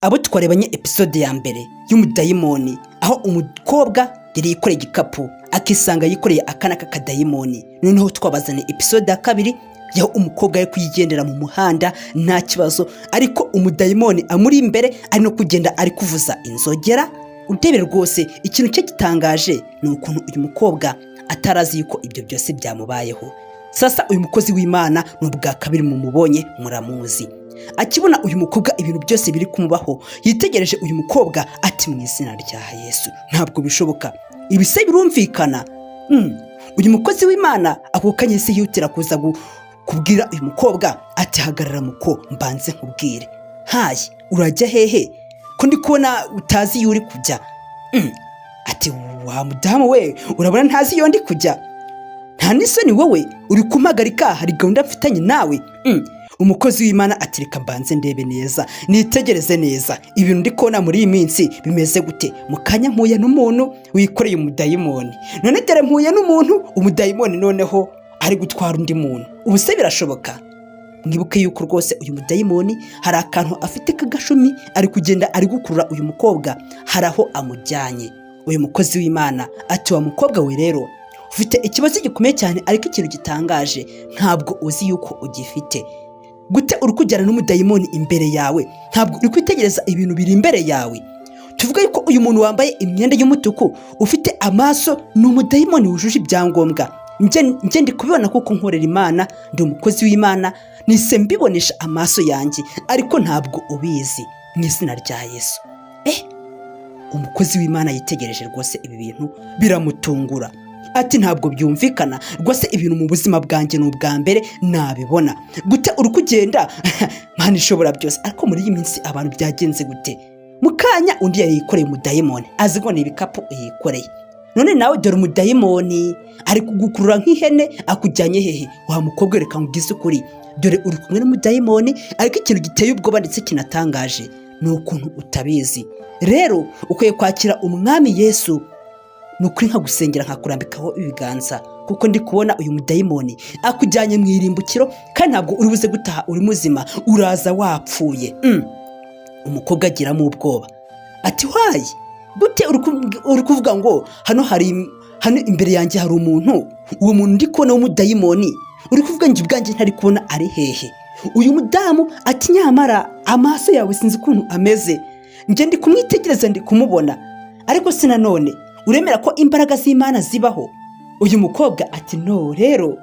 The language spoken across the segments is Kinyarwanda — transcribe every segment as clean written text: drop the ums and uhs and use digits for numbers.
abo twarebanye episode ya mbere y'umudayimoni, aho umukobwa yari yikoreye igikapu akisanga yikoreye akana k'akadayimoni. Noneho twabazane episode ya kabiri yaho umukobwa ari kuyigendera mu muhanda nta kibazo, ariko umudayimoni amuri imbere ari no kugenda ari kuvuza inzogera. Udebere rwose ikintu cye gitangaje ni ukuntu uyu mukobwa atarazi yuko ibyo byose byamubayeho. Sasa uyu mukozi w'Imana n'ubwa kabiri mumubonye muramuzi. Akibona uyu mukobwa ibintu byose biri kumubaho, yitegereje uyu mukobwa ati mu izina rya Yesu ntabwo bishoboka, ibise birumvikana. Uyu mukozi w'Imana akokanye se yutira kuza kubwira uyu mukobwa ati hagarara muko mbanze nkubwire. Hayi urajya hehe ko ndi kubona utazi yuri kujya? Ati wa mudamu we urabona ntazi yo ndi kujya? Nta nisoni wowe uri kumpagarika, hari gahunda mfitanye nawe. Umukozi w'Imana ati reka mbanze ndebe neza nitegereze neza ibintu ndi kubona muri iyi minsi bimeze gute. Mukanya mpuye n'umuntu wikoreye umudayimoni, none dore mpuye n'umuntu umudayimoni noneho ari gutwara undi muntu. Ubu se birashoboka? Mwibuke yuko rwose uyu mudayimoni hari akantu afite k'agashumi ari kugenda ari gukurura uyu mukobwa, hari aho amujyanye. Uyu mukozi w'Imana ati wa mukobwa we rero ufite ikibazo gikomeye cyane, ariko ikintu gitangaje ntabwo uzi yuko ugifite. Gute uri kujyana n'umudayimoni imbere yawe, ntabwo uri kwitegereza ibintu biri imbere yawe? Tuvuga yuko uyu muntu wambaye imyenda y'umutuku ufite amaso ni umudayimoni wujuje ibyangombwa. Nje ndi kubibona kuko nkorera Imana, ndi umukozi w'Imana, nise mbibonesha amaso yanjye, ariko ntabwo ubizi. Mu izina rya Yesu. Umukozi w'Imana yitegereje rwose ibi bintu biramutungura. Ati ntabwo byumvikana rwose, ibintu mu buzima bwanjye n'ubwa mbere nabibona. Gute uri kugenda Mana ishobora byose, ariko muri iyi minsi abantu byagenze gute? Mukanya undi yari yikoreye umudayimoni, azi ngo ni ibikapu yikoreye. None nawe dore umudayimoni ari kugukurura nk'ihene akujyanye hehe? Wa mukobwa reka ngugize ukuri, dore uri kumwe n'umudayimoni, ariko ikintu giteye ubwoba ndetse kinatangaje ni ukuntu utabizi. Rero ukwiye kwakira umwami Yesu, nukuri nkagusengera nkakurambikaho ibiganza, kuko ndi kubona uyu mudayimoni akujyanye mu irimbukiro, kandi ntabwo uri buze gutaha uri muzima, uraza wapfuye. Umukobwa agiramo ubwoba ati wayi gute uri kuvuga ngo hano imbere yanjye hari umuntu, uwo muntu ndi kubona w'umudayimoni uri kuvuga njye ubwanjye ntari kubona ari hehe? Uyu mudamu ati nyamara amaso yawe sinzi ukuntu ameze, njye ndi kumwitegereza ndi kumubona, ariko sinanone uremera ko imbaraga z'Imana zibaho? Uyu mukobwa ati no, rero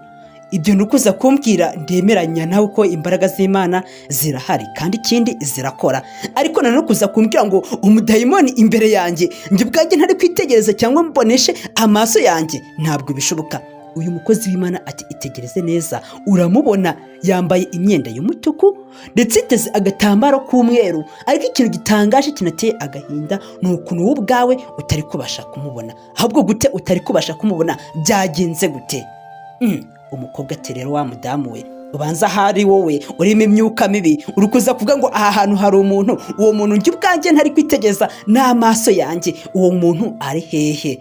ibyo nukuza kumbwira ndemeranya nawe ko imbaraga z'Imana zirahari kandi ikindi zirakora, ariko nanone kuza kumbwira ngo umudayimoni imbere yanjye njye ubwanjye ntari kwitegereza cyangwa mboneshe amaso yanjye, ntabwo bishoboka. Uyu mukozi w'Imana ati itegereze neza, uramubona yambaye imyenda y'umutuku ndetse iteze agatambaro k'umweru, ariko ikintu gitangaje kinateye agahinda ni ukuntu wowe ubwawe utari kubasha kumubona. Ahubwo gute utari kubasha kumubona? Byagenze gute? Umukobwa ati rero wa mudamu we, ubanza hari wowe urimo imyuka mibi, uri kuza kuvuga ngo aha hantu hari umuntu, uwo muntu njye ubwanjye ntari kwitegereza n'amaso yanjye, uwo muntu ari hehe?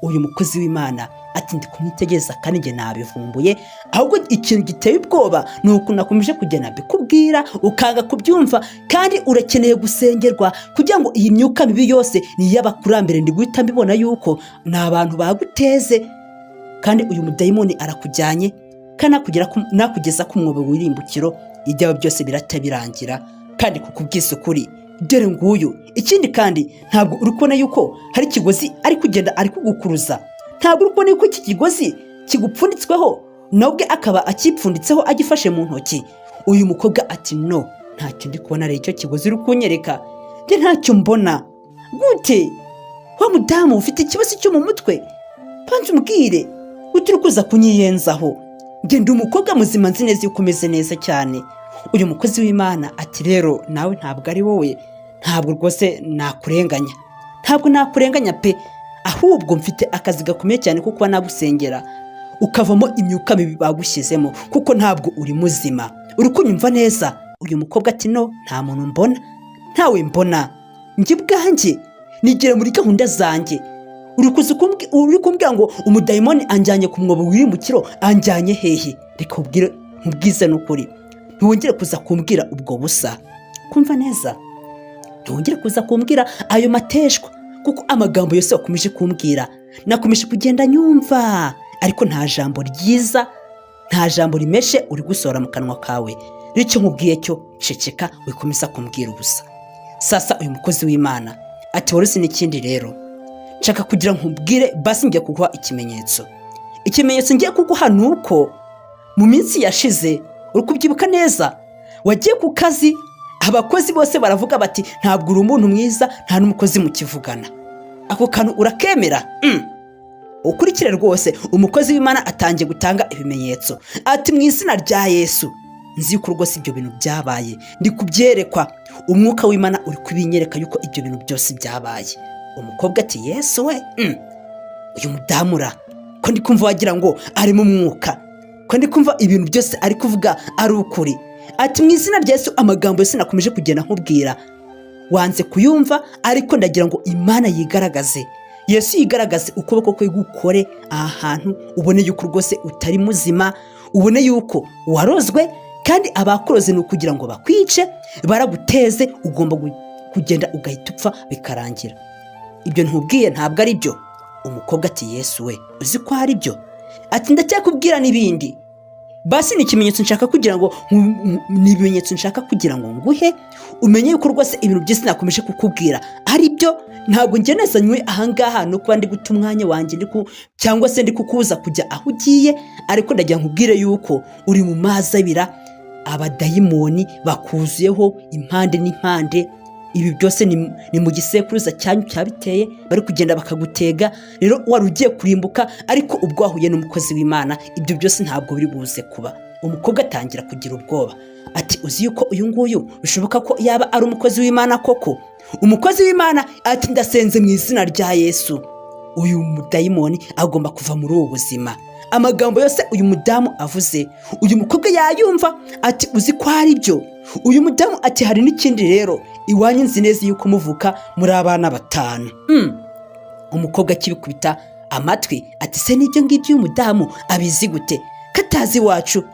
Uyu mukozi w'Imana ati ndi kumwitegereza kandi njye nabivumbuye, ahubwo ikintu giteye ubwoba ni ukuntu nakomeje kugenda mbikubwira ukanga kubyumva, kandi urakeneye gusengerwa kugira ngo iyi myuka mibi yose ni iy'abakurambere. Ndi guhita mbibona yuko ni abantu baguteze, kandi uyu mudayimoni arakujyanye kandi nakugeza ku mwobo w'irimbukiro, ibyaba byose birata birangira, kandi kukubwiza ukuri dore nguyu. Ikindi kandi ntabwo uri kubona yuko hari ikigozi ari kugenda ari kugukuruza? Ntabwo uri kubona yuko iki kigozi kigupfunditsweho nabwe akaba akipfunditseho agifashe mu ntoki? Uyu mukobwa ati no, ntacyo ndi kubona, rero icyo kigozi uri kunyereka njye ntacyo mbona. Gute wa mudamu ufite ikibazo cyo mu mutwe? Panze umbwire uturi kuza kunyiyenzaho, njye ndi umukobwa muzima nzi neza yuko umeze neza cyane. Uyu mukozi w'Imana ati rero nawe ntabwo ari wowe, ntabwo rwose nakurenganya, ntabwo nakurenganya pe, ahubwo mfite akazi gakomeye cyane kuko nagusengera ukavamo imyuka mibi bagushyizemo, kuko ntabwo uri muzima. Uri kunyumva neza? Uyu mukobwa ati no, nta muntu mbona, ntawe mbona, njye ubwanjye nigera muri gahunda zanjye. Uri kumbwira ngo umudayimoni anjyanye ku mwobo w'irimbukiro, anjyanye hehe? Reka nkubwize n'ukuri, ntiwongere kuza kumbwira ubwo busa. Kumva neza, ntongere kuza kumbwira ayo mateshwa, kuko amagambo yose wakomeje kumbwira nakomeje kugenda nyumva, ariko nta jambo ryiza, nta jambo rimeshe uri gusohora mu kanwa kawe. Icyo nkubwiye cyo ceceka, wikomeza kumbwira ubusa. Sasa uyu mukozi w'Imana ati warusi n'ikindi rero, nshaka kugira nkubwire basi ngiye kuguha ikimenyetso. Ikimenyetso ngiye kuguha nuko mu minsi yashize, uri kubyibuka neza, wagiye ku kazi, abakozi bose baravuga bati ntabwo uri umuntu mwiza, nta n'umukozi mukivugana. Ako kantu urakemera? Ukurikire rwose. Umukozi w'Imana atangiye gutanga ibimenyetso ati mu izina rya Yesu, nzi ko rwose ibyo bintu byabaye, ndi kubyerekwa, umwuka w'Imana uri kubinyereka yuko ibyo bintu byose byabaye. Umukobwa ati Yesu we, uyu mudamura ko ndi kumva wagira ngo ari mu mwuka, ko ndi kumva ibintu byose ari kuvuga ari ukuri. Ati mu izina rya Yesu, amagambo yose nakomeje kugenda nkubwira wanze kuyumva, ariko ndagira ngo Imana yigaragaze, Yesu yigaragaze, ukuboko kwe gukore aha hantu, ubone yuko rwose utari muzima, ubone yuko warozwe, kandi abakuroze ni ukugira ngo bakwice, baraguteze, ugomba kugenda ugahita upfa bikarangira. Ibyo ntubwiye ntabwo ari byo. Umukobwa ati Yesu we, uzi ko ari byo? Ati ndacyakubwira n'ibindi. Basi ni ikimenyetso nshaka kugira ngo nguhe, umenye yuko rwose ibintu byose nakomeje kukubwira ari byo. Ntabwo njye nezanywe ahangaha no kuba ndi guta umwanya wanjye cyangwa se ndi kukuza kujya aho ugiye, ariko ndagira nkubwire yuko uri mu mazi abira, abadayimoni bakuzuyeho impande n'impande. Ibi byose ni mu gisekuruza cyanyu cyabiteye, bari kugenda bakagutega. Rero wari ugiye kurimbuka, ariko ubwo wahuye n'umukozi w'Imana ibyo byose ntabwo biri buze kuba. Umukobwa atangira kugira ubwoba ati uzi yuko uyu nguyu bishoboka ko yaba ari umukozi w'Imana koko? Umukozi w'Imana ati ndasenze mu izina rya Yesu, uyu mudayimoni agomba kuva muri ubu buzima. Amagambo yose uyu mudamu avuze, uyu mukobwa yayumva. Ati uzi ko ari byo? Uyu mudamu ati hari n'ikindi rero, iwanyu nzi neza yuko muvuka muri abana 5. Umukobwa akibikubita amatwi ati se n'ibyo ngibyo uyu mudamu abizi gute, katazi wacu?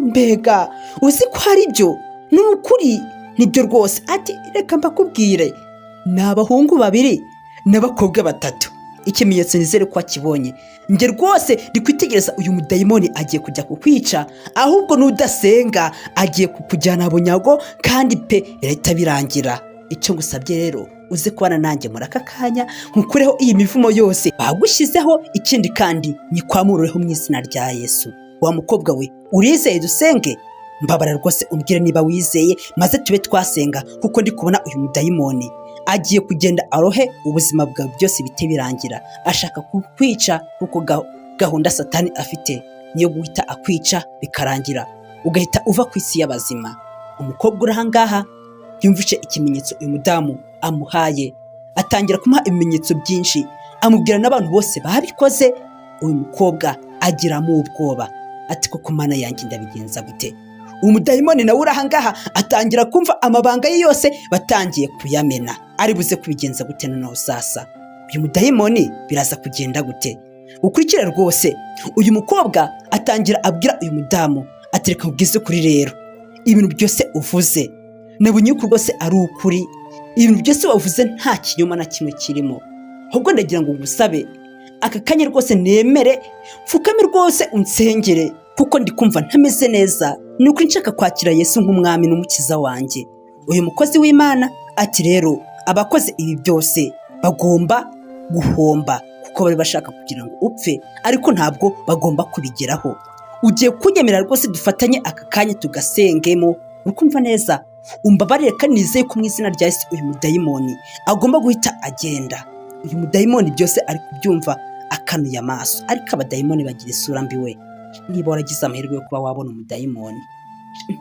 Mbega uzi ko ari byo? Ni ukuri? Nibyo rwose. Ati reka mbakubwire, ni abahungu 2 n'abakobwa 3. Ikimenyetso nizere ko akibonye. Nge rwose ndi kwitegereza uyu mudayimoni agiye kujya kukwica, ahubwo nudasenga agiye kukujyana bunyago, kandi pe birahita birangira. Icyo ngusabye rero, uze kubana nanjye muri aka kanya, nkukureho iyi mivumo yose bagushyizeho, ikindi kandi nyikwamurureho mu izina rya Yesu. Wa mukobwa we, urizeye dusenge? Mbabara rwose umbwire niba wizeye, maze tube twasenga, kuko ndi kubona uyu mudayimoni agiye kugenda arohe ubuzima bwawe byose bite birangira. Ashaka kukwica, kuko gahunda Satani afite niyo guhita akwica bikarangira, ugahita uva ku isi y'abazima. Umukobwa uri ahangaha yumvishe ikimenyetso uyu mudamu amuhaye, atangira kumuha ibimenyetso byinshi, amubwira n'abantu bose babikoze. Uyu mukobwa agiramo ubwoba ati koko Mana yanjye ndabigenza gute? Umudayimoni nawe uri ahangaha atangira kumva amabanga ye yose batangiye kuyamena. Ari buze kubigenza gute noneho sasa? Uyu mudayimoni biraza kugenda gute? Ukurikire rwose. Uyu mukobwa atangira abwira uyu mudamu ati reka nkubwize kuri rero, ibintu byose uvuze nabonye ko rwose ari ukuri. Ibintu byose wavuze nta kinyoma na kimwe kirimo, ahubwo ndagira ngo ngusabe aka kanya rwose nemere, pfukame rwose unsengere, kuko ndi kumva ntameze neza. Ni ukuri nshaka kwakira Yesu nk'umwami n'umukiza wanjye. Uyu mukozi w'Imana ati rero abakoze ibi byose bagomba guhomba, kuko bari bashaka kugira ngo upfe, ariko ntabwo bagomba kubigeraho. Ugiye kunyemera rwose dufatanye aka kanya tugasengemo, ukumva neza? Umbabarire kandi nizeye ko mu izina rya Yesu uyu mudayimoni agomba guhita agenda. Uyu mudayimoni byose ari kubyumva akanuye amaso, ariko abadayimoni bagira isura mbi we. Niba waragize amahirwe yo kuba wabona umudayimoni,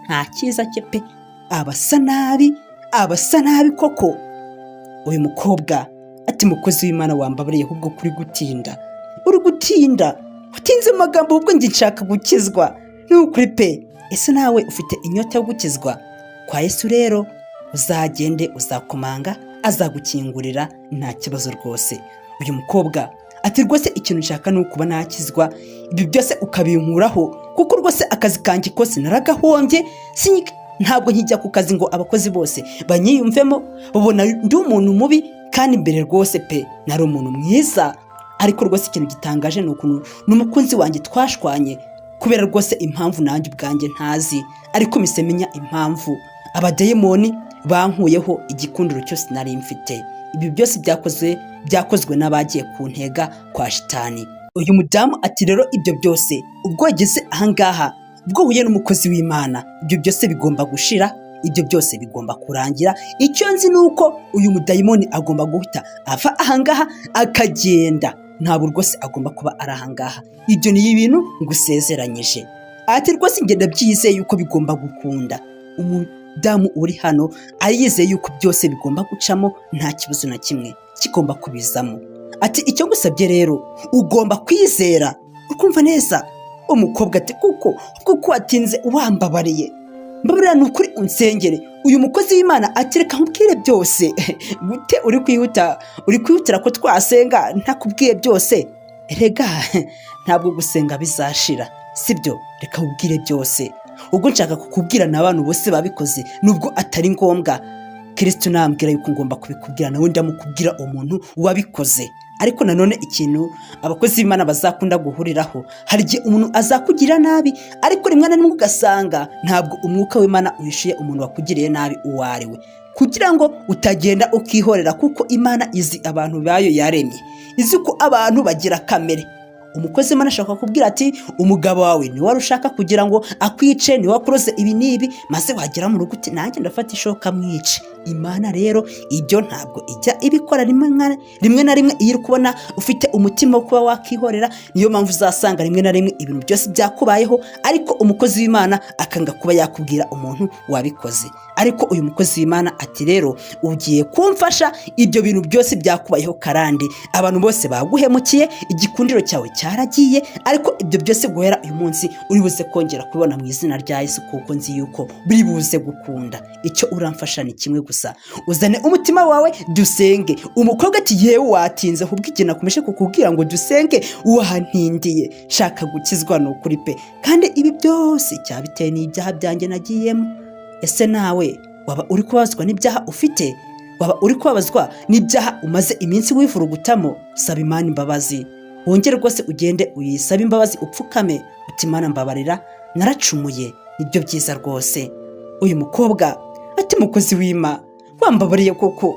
nta cyiza cye pe, abasa nabi koko. Uyu mukobwa ati mukozi w'Imana wambabariye, ahubwo kuri gutinda, uri gutinda, utinze mu magambo, ahubwo njye nshaka gukizwa. Ni ukuri pe. Ese nawe ufite inyota yo gukizwa? Kwa Yesu rero uzagende, uzakomanga, azagukingurira, nta kibazo rwose. Uyu mukobwa ati rwose ikintu nshaka ni ukuba nakizwa, ibi byose ukabinkuraho, kuko rwose akazi kanjye kose naragahombye, ntabwo nkijya ku kazi ngo abakozi bose banyiyumvemo babona ndi umuntu mubi, kandi mbere rwose pe nari umuntu mwiza. Ariko rwose ikintu gitangaje ni ukuntu n'umukunzi wanjye twashwanye kubera rwose impamvu nanjye ubwanjye ntazi, ariko mise menya impamvu abadayimoni bankuyeho igikundiro cyose nari mfite. Ibi byose byakozwe n'abagiye ku ntega kwa shitani. Uyu mudamu ati rero ibyo byose ubwo yageze ahangaha, ubwo huye n'umukozi w'Imana, ibyo byose bigomba gushira, ibyo byose bigomba kurangira. Icyo nzi ni uko uyu mudayimoni agomba guhita ava ahangaha akagenda, ntabwo rwose agomba kuba ari ahangaha. Ibyo ni ibintu ngusezeranyije. Ati rwose ngenda byizeye yuko bigomba gukunda. Umudamu uri hano ayizeye yuko byose bigomba gucamo, nta kibazo na kimwe kigomba kubizamo. Ati icyo gusabye rero ugomba kwizera, ukumva neza. Umukobwa ati kuko watinze wambabariye, mbabarira n'ukuri unsengere. Uyu mukozi w'Imana ati reka nkubwire byose. Gute uri kwihutira ko twasenga ntakubwiye byose? Rega ntabwo gusenga bizashira, sibyo? Reka nkubwire byose. Ubwo nshaka kukubwira n'abantu bose babikoze nubwo atari ngombwa. Kristo nambwira yuko ngomba kubikubwira, nawe ndamukubwira umuntu wabikoze. Ariko nanone ikintu abakozi b'Imana bazakunda guhuriraho, hari igihe umuntu azakugira nabi, ariko rimwe na rimwe ugasanga ntabwo umwuka w'Imana uhishuye umuntu wakugiriye nabi uwo ari we, kugira ngo utagenda ukihorera, kuko Imana izi abantu bayo yaremye, izi ko abantu bagira kamere. Umukozi w'Imana ashaka kubwira ati umugabo wawe ni wari ushaka kugira ngo akwice, ni wakuroze ibi n'ibi, maze wagera mu rugo uti nanjye ndafata ishoka mwice. Imana rero ibyo ntabwo ijya ibikora rimwe na rimwe. Iyo uri kubona ufite umutima wo kuba wakihorera, niyo mpamvu uzasanga rimwe na rimwe ibintu byose byakubayeho, ariko umukozi w'Imana akanga kuba yakubwira umuntu wabikoze. Ariko uyu mukozi w'Imana ati rero ugiye kumfasha, ibyo bintu byose byakubayeho karande, abantu bose baguhemukiye, igikundiro cyawe cyaragiye, ariko ibyo byose guhera uyu munsi uri buze kongera kubona mu izina rya Yesu, kuko nzi yuko buri buze gukunda. Icyo uramfasha ni kimwe gusa, uzane umutima wawe dusenge. Umukobwa ati yewe watinze, ahubwo igihe nakomeje kukubwira ngo dusenge wahantindiye. Shaka gukizwa n'ukuri pe, kandi ibi byose cyabiteye n'ibyaha byanjye nagiyemo. Ese nawe waba uri kubabazwa n'ibyaha ufite? Waba uri kubabazwa n'ibyaha umaze iminsi wivurugutamo? Saba Imana imbabazi, wongere rwose ugende uyisabe imbabazi, upfukame uti Imana mbabarira, naracumuye. Nibyo byiza rwose. Uyu mukobwa ati mukozi w'Imana wambabariye koko,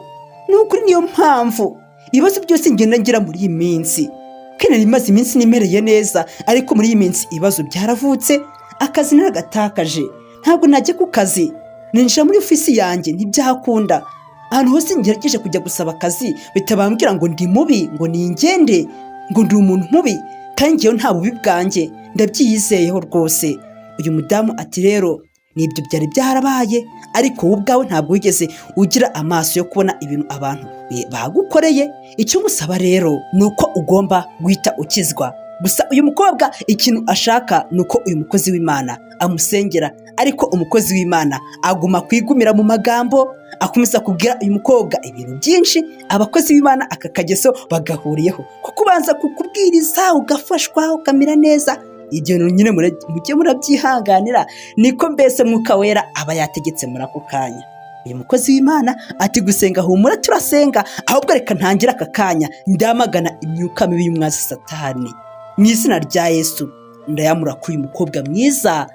n'ukuri niyo mpamvu ibibazo byose ngenda ngira muri iyi minsi. Kene rimaze iminsi nimereye neza, ariko muri iyi minsi ibibazo byaravutse, akazi naragatakaje, ntabwo najya ku kazi, ninjira muri ofisi yanjye ntibyakunda. Ahantu hose ngerageje kujya gusaba akazi bitabambwira ngo ndi mubi, ngo ningende, ngo ndi umuntu mubi, kandi ngewe nta bubi bwanjye ndabyiyizeyeho rwose. Uyu mudamu ati rero nibyo byari byarabaye, ariko wowe ubwawe ntabwo wigeze ugira amaso yo kubona ibintu abantu bagukoreye. Icyo ngusaba rero ni uko ugomba guhita ukizwa. Gusa uyu mukobwa ikintu ashaka ni uko uyu mukozi w'Imana amusengera, ariko umukozi w'Imana aguma kwigumira mu magambo, akomeza kubwira uyu mukobwa ibintu byinshi. Abakozi b'Imana aka kageso bagahuriyeho, kuko ubanza kukubwiriza ugafashwa ukamera neza. Ibyo nyine mujye murabyihanganira, niko mbese mwuka wera aba yategetse muri ako kanya. Uyu mukozi w'Imana ati gusenga humura turasenga, ahubwo reka ntangire aka kanya ndamagana imyuka mibi y'umwazi Satani mu izina rya Yesu. Ndayamura kuri uyu mukobwa mwiza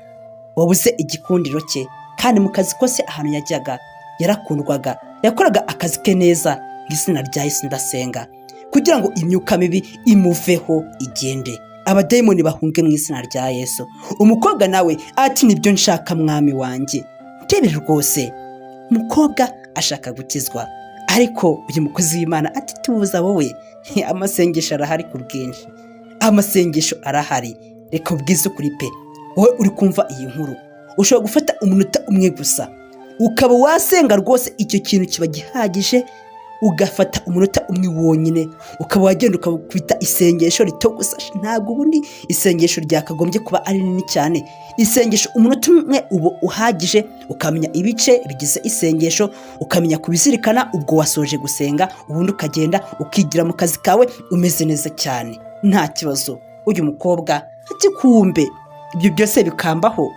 wabuze igikundiro cye, kandi mu kazi kose ahantu yajyaga yarakundwaga, yakoraga akazi ke neza. Mu izina rya Yesu ndasenga kugira ngo imyuka mibi imuveho igende, abadayimoni bahunge mu izina rya Yesu. Umukobwa nawe ati nibyo nshaka mwami wanjye. Ndebere rwose umukobwa ashaka gukizwa, ariko uyu mukozi w'Imana ati tubuza wowe, amasengesho arahari ku bwinshi, amasengesho arahari. Reka ubwize ukuri pe, wowe uri kumva iyi nkuru ushobora gufata umunota umwe gusa ukaba wasenga rwose, icyo kintu kiba gihagije. Ugafata umunota umwe wonyine ukaba wagenda ukabita isengesho rito gusa, ntabwo ubundi isengesho ryakagombye kuba ari nini cyane. Isengesho umunota umwe uba uhagije, ukamenya ibice bigize isengesho, ukamenya kubizirikana. Ubwo wasoje gusenga, ubundi ukagenda ukigira mu kazi kawe umeze neza cyane, nta kibazo. Uyu mukobwa ati kumbe ibyo byose bikambaho,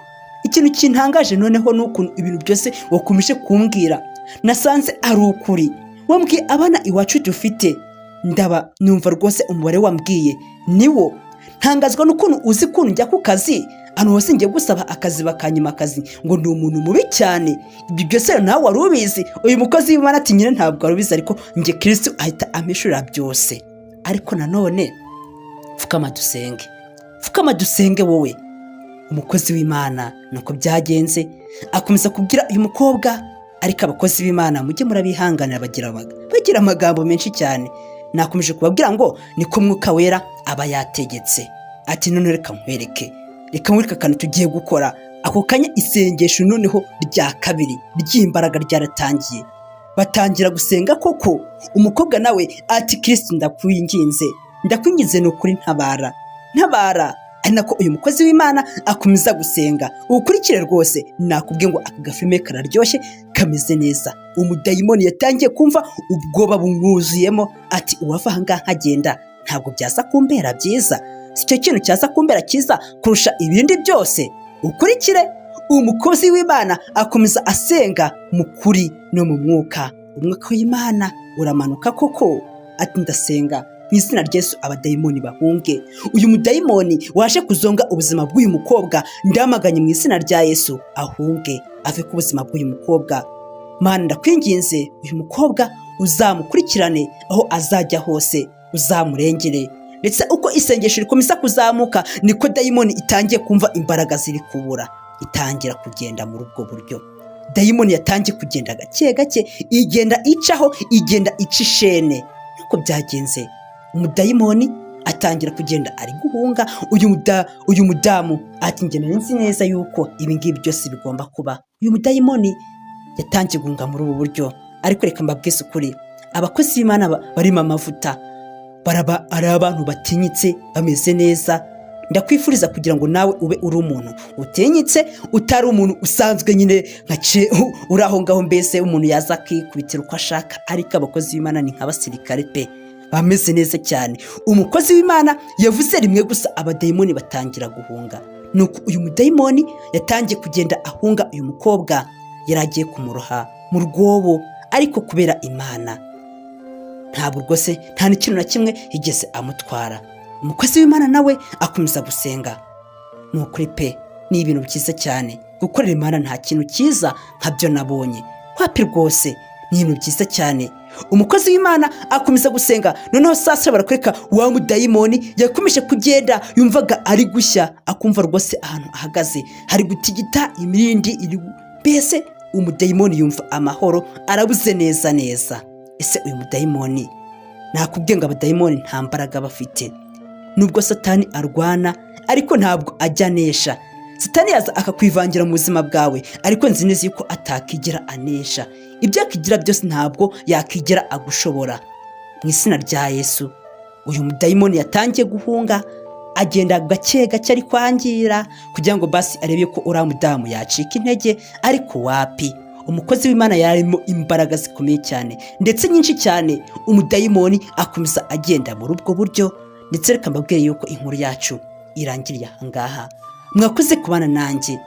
ikintu kintangaje noneho n'ukuntu ibintu byose wakomeje kumbwira nasanze ari ukuri. Wambwiye abana iwacu dufite, ndaba numva rwose umubare wambwiye niwo. Ntangazwa n'ukuntu uzi kuntu njya ku kazi, hano hose ngiye gusaba akazi bakanyima akazi ngo ndi umuntu mubi cyane. Ibyo byose nawe wari ubizi. Uyu mukozi w'Imana ati nyine ntabwo wari ubizi, ariko njye Kristo ahita amishurira byose. Ariko nanone pfukama dusenge wowe. Umukozi w'Imana nuko byagenze, akomeza kubwira uyu mukobwa, ariko abakozi b'Imana mujye murabihanganira, bagira amagambo menshi cyane. Nakomeje kubabwira ngo niko Mwuka Wera aba yategetse. Ati none reka nkwereke akantu tugiye gukora. Ako kanya isengesho noneho rya kabiri ry'imbaraga ryaratangiye, batangira gusenga koko. Umukobwa nawe ati Kristo ndakwinginze n'ukuri ntabara. Ari nako uyu mukozi w'Imana akomeza gusenga. Ukurikire rwose, nakubwiye ngo aka gafilme kararyoshye kameze neza. Umudayimoni yatangiye kumva ubwoba bumwuzuyemo, ati uwava aha ngaha nkagenda ntabwo byaza kumbera byiza, si cyo kintu cyaza kumbera cyiza kurusha ibindi byose. Ukurikire, umukozi w'Imana akomeza asenga mu kuri no mu mwuka. Umwuka w'Imana uramanuka koko, ati ndasenga mu izina rya Yesu abadayimoni bahunge. Uyu mudayimoni waje kuzonga ubuzima bw'uyu mukobwa ndamaganye mu izina rya Yesu ahunge, ave ku buzima bw'uyu mukobwa. Mana ndakwinginze uyu mukobwa uzamukurikirane aho azajya hose, uzamurengere. Ndetse uko isengesho rikomeza kuzamuka niko dayimoni itangiye kumva imbaraga ziri kubura, itangira kugenda muri ubwo buryo. Dayimoni yatangiye kugenda gake gake, igenda icaho, igenda ica ishene. Nuko byagenze, umudayimoni atangira kugenda ari guhunga. Uyu mudamu ati njye nzi neza yuko ibi ngibi byose bigomba kuba. Uyu mudayimoni yatangiye guhunga muri ubu buryo. Ariko reka mbabwize ukuri, abakozi b'Imana barimo amavuta, ari abantu batinyitse, bameze neza. Ndakwifuriza kugira ngo nawe ube uri umuntu utinyitse, utari umuntu usanzwe nyine uri aho ngaho, mbese umuntu yaza akikubitira uko ashaka. Ariko abakozi b'Imana ni nk'abasirikare pe, bameze neza cyane. Umukozi w'Imana yavuze rimwe gusa, abadayimoni batangira guhunga. Nuko uyu mudayimoni yatangiye kugenda ahunga uyu mukobwa, yaragiye kumuroha mu rwobo. Ariko kubera Imana ntabwo rwose nta n'ikintu na kimwe yigeze amutwara. Umukozi w'Imana nawe akomeza gusenga. Ni ukuri pe, ni ibintu byiza cyane. Gukorera Imana nta kintu cyiza nkabyo nabonye. Wapi rwose, ni ibintu byiza cyane. Umukozi w'Imana akomeza gusenga. Noneho sasa barakwereka wa mudayimoni yakomeje kugenda, yumvaga ari gushya, akumva rwose ahantu ahagaze hari gutigita imirindi mbese umudayimoni yumva amahoro, arabuze neza. Ese uyu mudayimoni, nakubwiye ngo abadayimoni nta mbaraga bafite. Nubwo Satani arwana, ariko ntabwo ajya anesha. Satani yaza akakwivangira mu buzima bwawe, ariko nzi neza yuko atakigira anesha. Ibyo akigira byose ntabwo yakigera agushobora. Mu izina rya Yesu, uyu mudayimoni yatangiye guhunga, agenda gake gake ari kwangira, kugira ngo basi arebe ko uriya mudamu yacika intege. Ariko wapi, umukozi w'Imana yarimo imbaraga zikomeye cyane, ndetse nyinshi cyane. Umudayimoni akomeza agenda muri ubwo buryo. Ndetse reka mbabwire yuko inkuru yacu irangiriye aha ngaha. Mwakoze kubana nanjye,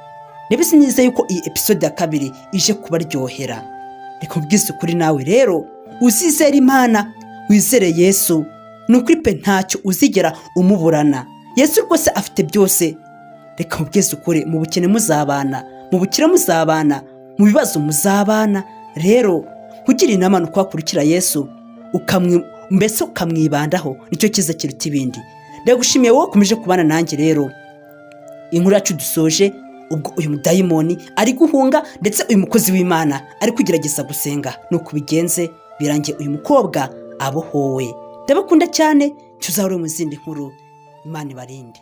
ndabizi neza yuko iyi episode ya kabiri ije kubaryohera. Reka mbwize ukuri nawe rero, uzizera Imana, wizere Yesu, nukuri pe ntacyo uzigera umuburana. Yesu rwose afite byose. Reka mbwize ukuri, mu bukene muzabana, mu bukire muzabana, mu bibazo muzabana. Rero kugira inama nuko wakurikira Yesu, mbese ukamwibandaho, nicyo cyiza kiruta ibindi. Ndagushimiye wowe ukomeje kubana nanjye. Rero inkuru yacu dusoje, ubwo uyu mudayimoni ari guhunga, ndetse uyu mukozi w'Imana ari kugerageza gusenga. Nuko bigenze, birangiye uyu mukobwa abohowe. Ndabakunda cyane, tuzahore mu zindi nkuru. Imana ibarinde.